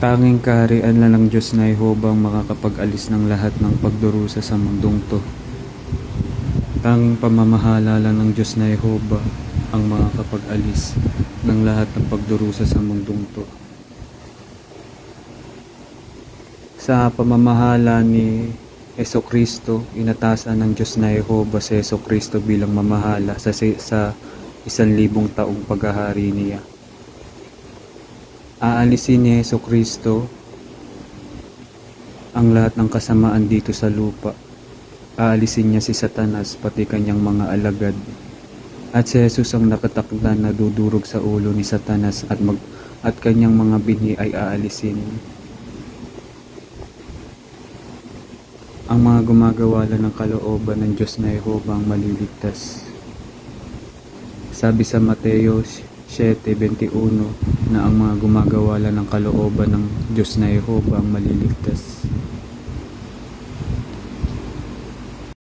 Tanging kaharian na ng Diyos na Jehova ang makakapag-alis ng lahat ng pagdurusa sa mundong to. Tanging pamamahala lang ng Diyos na Jehova ang makakapag-alis ng lahat ng pagdurusa sa mundong to. Sa pamamahala ni Jesucristo, inatasan ng Diyos na Jehova si Jesucristo bilang mamahala sa 1,000 taong paghahari niya. Aalisin ni Jesucristo ang lahat ng kasamaan dito sa lupa. Aalisin niya si Satanas pati kanyang mga alagad. At si Jesus ang nakatakda na dudurog sa ulo ni Satanas at kanyang mga binhi ay aalisin. Ang mga gumagawa lang ng kalooban ng Diyos na Jehova ang maliligtas. Sabi sa Mateo 7:21 na ang mga gumagawa lang ng kalooban ng Diyos na Jehova ang maliligtas.